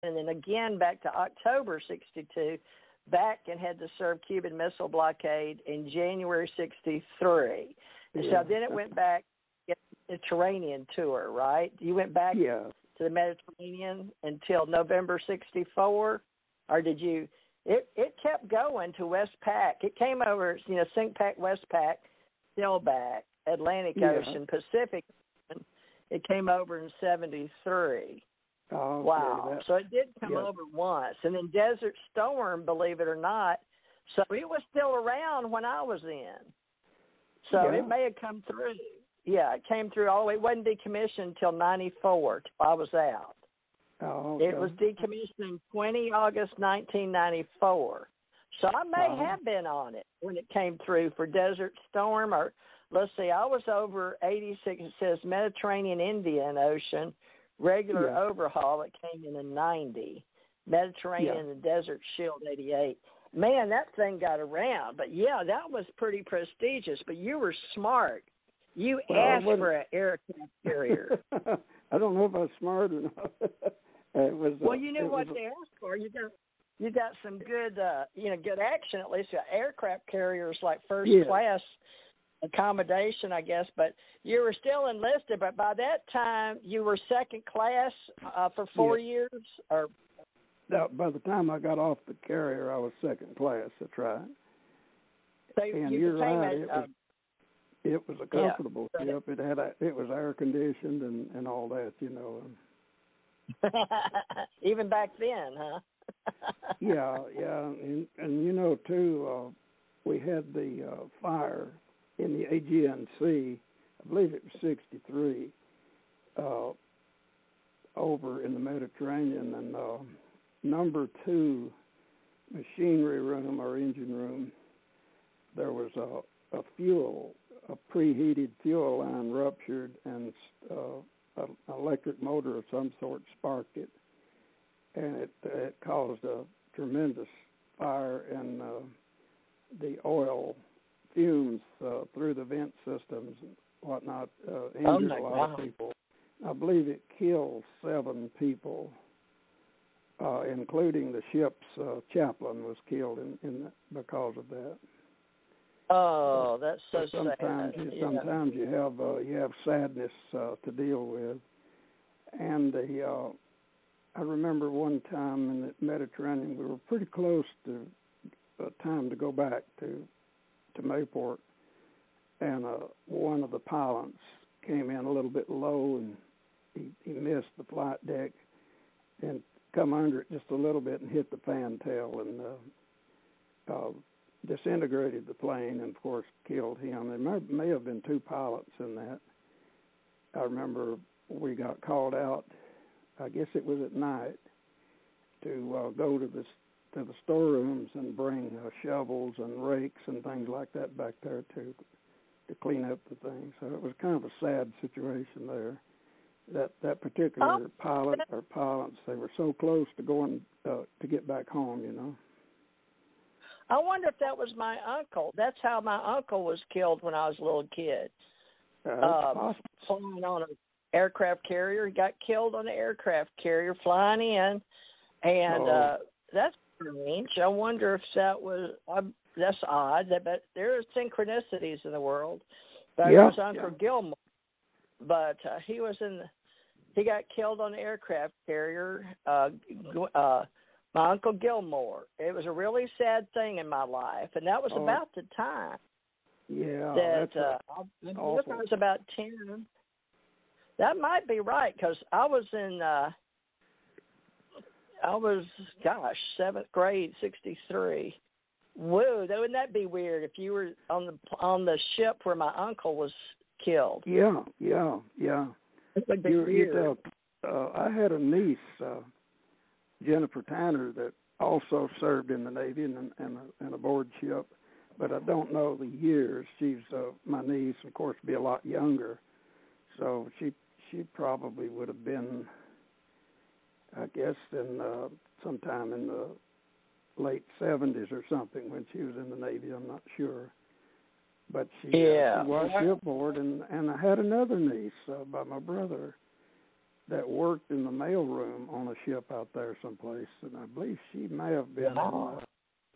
and then again back to October 62, back and had to serve Cuban Missile Blockade in January 63. And so then it went back to the Mediterranean tour, right? You went back to the Mediterranean until November 64, or did you? It kept going to Westpac. It came over, SINCPAC, Westpac, still back, Atlantic Ocean, Pacific. It came over in 73. Oh, wow. So it did come over once. And then Desert Storm, believe it or not, so it was still around when I was in. So it may have come through. Yeah, it came through all the way. It wasn't decommissioned until 94, till I was out. Oh, okay. It was decommissioned in 20 August 1994. So I may have been on it when it came through for Desert Storm. Or let's see, I was over 86. It says Mediterranean Indian Ocean, regular overhaul. It came in 90. Mediterranean and Desert Shield 88. Man, that thing got around. But, that was pretty prestigious. But you were smart. You asked for an aircraft carrier. I don't know if I was smart or not. You knew what to ask for. You got some good, good action at least. Aircraft carriers like first class accommodation, I guess. But you were still enlisted. But by that time, you were second class for 4 years, or. Now, by the time I got off the carrier, I was second class. That's right. So and you're right. It was a comfortable ship. It was air conditioned and all that, Even back then, huh? yeah, and too, we had the fire in the Aegean Sea. I believe it was 63 over in the Mediterranean, and number 2 machinery room or engine room, there was a preheated fuel line ruptured, and an electric motor of some sort sparked it, and it caused a tremendous fire, and the oil fumes through the vent systems and whatnot injured a lot of people. I believe it killed 7 people, including the ship's chaplain was killed because of that. Oh, that's so sad. Sometimes you have sadness to deal with, and I remember one time in the Mediterranean we were pretty close to time to go back to Mayport, and one of the pilots came in a little bit low, and he missed the flight deck and come under it just a little bit and hit the fantail and disintegrated the plane, and of course killed him. There may have been 2 pilots in that. I remember we got called out, I guess it was at night, to go to the storerooms and bring shovels and rakes and things like that back there to clean up the thing. So it was kind of a sad situation there. That particular pilot or pilots, they were so close to going to get back home, I wonder if that was my uncle. That's how my uncle was killed when I was a little kid. Flying on an aircraft carrier. He got killed on an aircraft carrier flying in, and that's strange. I wonder if that was. That's odd. But there are synchronicities in the world. But it was Uncle Gilmore. But he got killed on an aircraft carrier. My Uncle Gilmore. It was a really sad thing in my life, and that was about the time. Yeah, that I was about 10. That might be right, because I was in, 7th grade, 63. Whoa, wouldn't that be weird if you were on the ship where my uncle was killed? Yeah. It would be weird. I had a niece, Jennifer Tanner, that also served in the Navy and aboard ship, but I don't know the years. She's my niece, of course, be a lot younger, so she probably would have been, I guess, in sometime in the late 70s or something when she was in the Navy. I'm not sure, but she was shipboard, and I had another niece by my brother that worked in the mailroom on a ship out there someplace, and I believe she may have been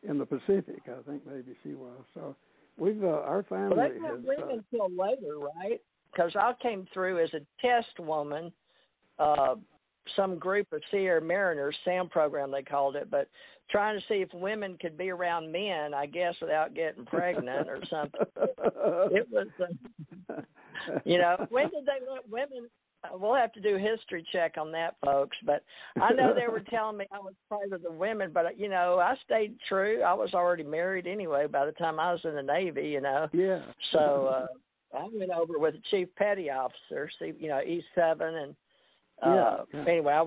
in the Pacific. I think maybe she was. So we've our family they didn't wait until later, right? Because I came through as a test woman. Some group of Sea Air Mariners, SAM program they called it, but trying to see if women could be around men, I guess, without getting pregnant or something. It was, when did they let women? We'll have to do a history check on that, folks. But I know they were telling me I was part of the women, but, I stayed true. I was already married anyway by the time I was in the Navy, Yeah. So I went over with the chief petty officer, E7, and anyway, I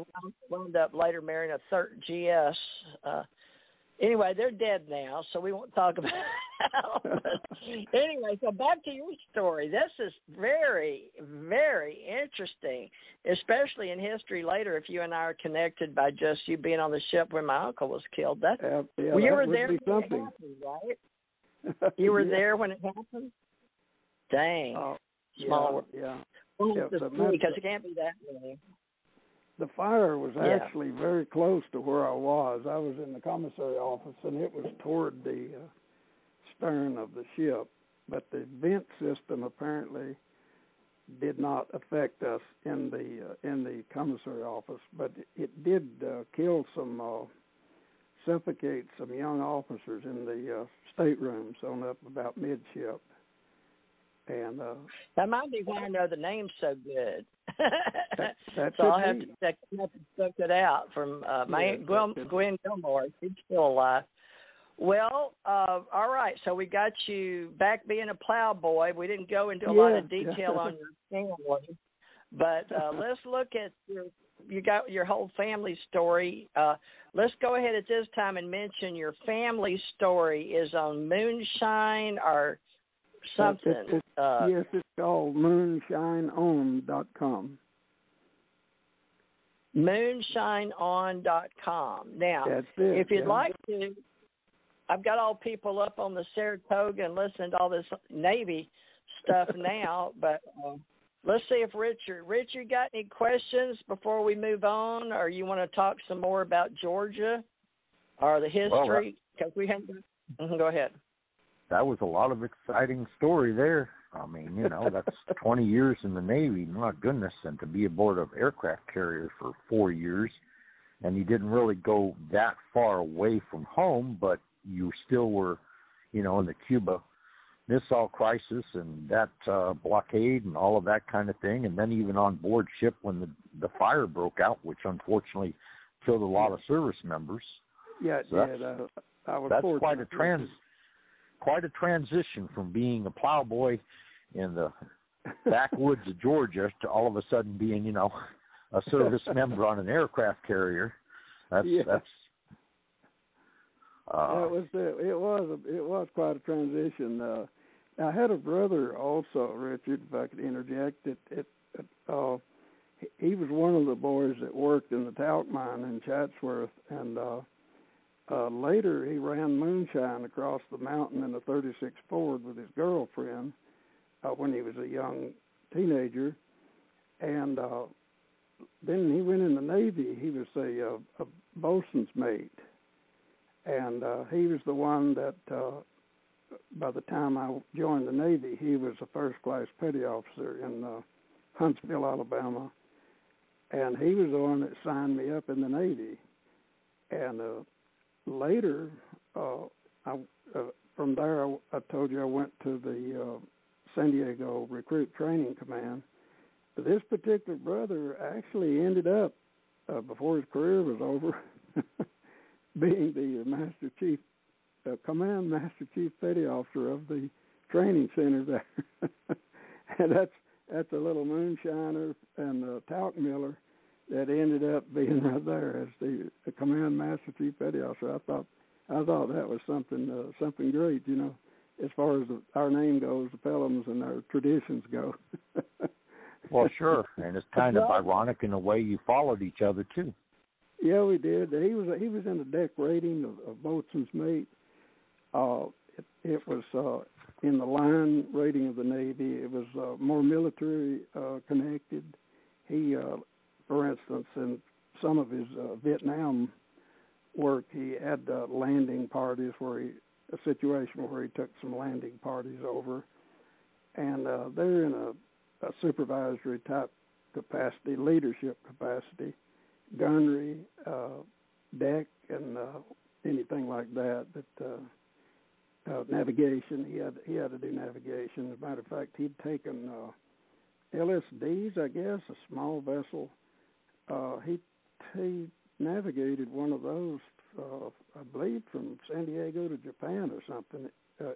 wound up later marrying a third GS. Anyway, they're dead now, so we won't talk about it. Anyway, so back to your story. This is very, very interesting, especially in history later if you and I are connected by just you being on the ship where my uncle was killed. You were there when it happened, right? You were there when it happened? Dang. Small world. Yeah. Because it can't be that many. The fire was actually very close to where I was. I was in the commissary office, and it was toward the stern of the ship. But the vent system apparently did not affect us in the commissary office. But it did suffocate some young officers in the staterooms on up about midship. And that might be why I know the name so good. That so I'll have to check it out from my Aunt Gwen Gilmore. She's still alive. Well, all right. So we got you back being a plowboy. We didn't go into a lot of detail on your family, but let's look at you got your whole family story. Let's go ahead at this time and mention your family story is on Moonshine or something. Yes, it's called moonshineon.com. Moonshineon.com. Now, if you'd like to, I've got all people up on the Saratoga and listening to all this Navy stuff now, but let's see if Richard, got any questions before we move on, or you want to talk some more about Georgia or the history? Because we haven't. Go ahead. That was a lot of exciting story there. I mean, that's 20 years in the Navy, my goodness, and to be aboard an aircraft carrier for 4 years, and you didn't really go that far away from home, but you still were, in the Cuba Missile Crisis and that blockade and all of that kind of thing, and then even on board ship when the fire broke out, which unfortunately killed a lot of service members. Yeah, so that's quite a transition from being a plowboy in the backwoods of Georgia to all of a sudden being, a service member on an aircraft carrier. It was quite a transition. I had a brother also, Richard, if I could interject. He was one of the boys that worked in the talc mine in Chatsworth, and later he ran moonshine across the mountain in a 36 Ford with his girlfriend when he was a young teenager, and then he went in the Navy. He was a bosun's mate, and he was the one that by the time I joined the Navy, he was a first-class petty officer in Huntsville, Alabama, and he was the one that signed me up in the Navy. And later, from there, I told you I went to the San Diego Recruit Training Command. But this particular brother actually ended up, before his career was over, being the Command Master Chief Petty Officer of the training center there. And that's a little moonshiner and a talc miller that ended up being right there as the Command Master Chief Petty Officer. I thought that was something great, as far as our name goes, the Pelloms and our traditions go. Well, sure, and it's kind of ironic in the way you followed each other too. Yeah, we did. He was in the deck rating of boatswain's mate. It was in the line rating of the Navy. It was more military connected. He for instance, in some of his Vietnam work, he had landing parties a situation where he took some landing parties over, and they're in a supervisory type capacity, leadership capacity, gunnery, deck, and anything like that. Navigation, he had to do navigation. As a matter of fact, he'd taken LSDs, I guess, a small vessel. He navigated one of those, I believe, from San Diego to Japan or something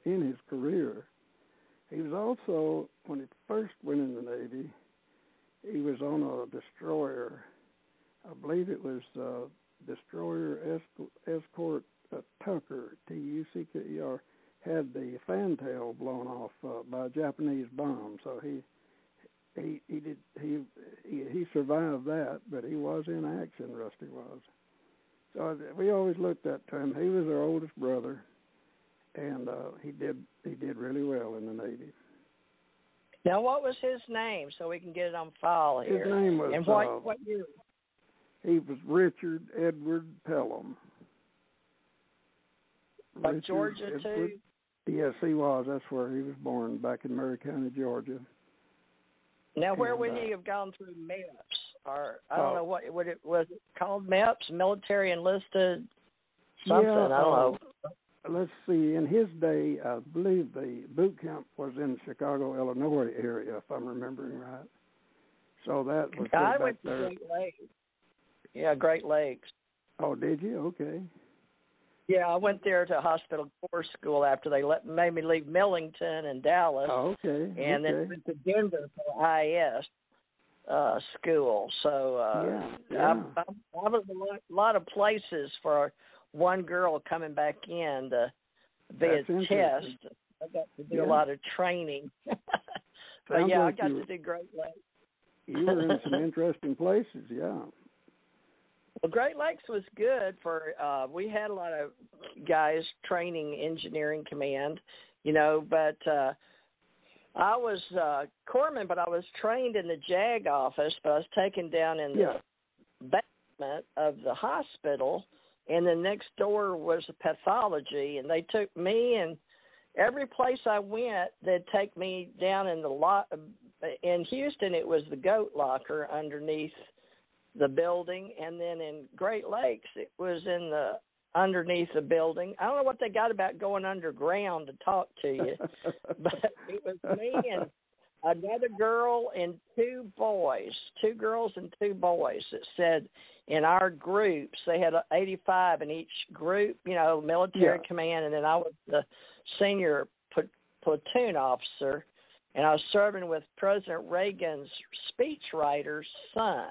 in his career. He was also, when he first went in the Navy, he was on a destroyer. I believe it was destroyer escort Tucker, Tucker, had the fantail blown off by a Japanese bomb. So he survived that, but he was in action. Rusty was. So we always looked up to him. He was our oldest brother, and he did really well in the Navy. Now, what was his name, so we can get it on file here? His name was. And what year? He was Richard Edward Pellom. Like Georgia Edward, too? Yes, he was. That's where he was born, back in Murray County, Georgia. Now, where would he have gone through MEPS? Or I don't know what it was called, MEPS, military enlisted something. Yeah, I don't know. Let's see. In his day, I believe the boot camp was in the Chicago, Illinois area, if I'm remembering right. So that was I back went to there. Great Lakes. Yeah, Great Lakes. Oh, did you? Okay. Yeah, I went there to hospital corps school after they made me leave Millington and Dallas. Oh, okay. And then went to Denver for IS school. So I was a lot of places for one girl coming back in to be a test. I got to do a lot of training. But yeah, I got to do Great Lakes. You were in some interesting places, yeah. Well, Great Lakes was good for, we had a lot of guys training engineering command, but I was corpsman, but I was trained in the JAG office, but I was taken down in the basement of the hospital, and then next door was the pathology, and they took me, and every place I went, they'd take me down in the in Houston, it was the goat locker underneath the building, and then in Great Lakes, it was underneath the building. I don't know what they got about going underground to talk to you, but it was me and another girl and two girls and two boys that said in our groups, they had 85 in each group, military command, and then I was the senior platoon officer, and I was serving with President Reagan's speechwriter's son.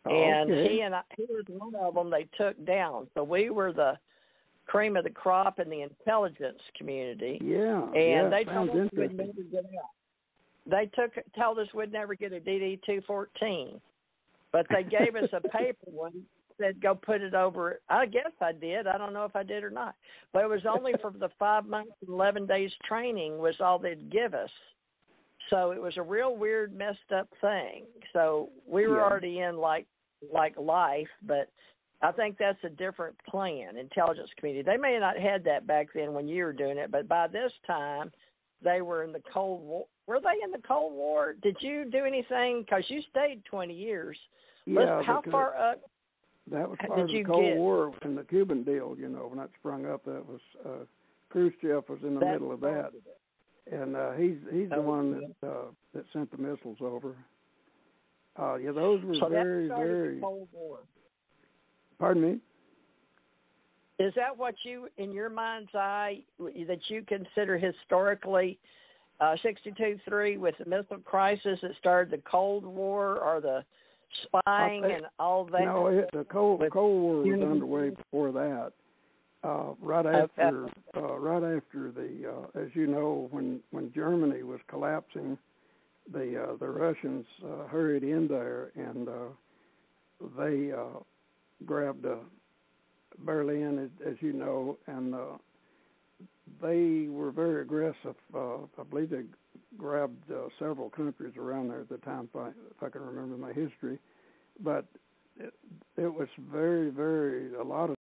And he was one of them they took down. So we were the cream of the crop in the intelligence community. Yeah. And they told us we'd never get out. They told us we'd never get a DD-214. But they gave us a paper one, said go put it over. I guess I did. I don't know if I did or not. But it was only for the 5 months and 11 days training was all they'd give us. So it was a real weird, messed up thing. So we were already in like life, but I think that's a different plan, intelligence community. They may not have had that back then when you were doing it, but by this time they were in the Cold War. Were they in the Cold War? Did you do anything? Because you stayed 20 years. Yeah. How far up? That was part of the Cold War and the Cuban deal, when that sprung up. That was Khrushchev was in the middle of that. And he's the one that sent the missiles over. Those were very, very. Cold War. Pardon me? Is that what you, in your mind's eye, that you consider historically 62-3 with the missile crisis that started the Cold War or the spying and all that? No, the Cold War was underway before that. Right after the, as you know, when Germany was collapsing, the Russians hurried in there and they grabbed Berlin, as you know, and they were very aggressive. I believe they grabbed several countries around there at the time, if I can remember my history. but it was very, very, a lot of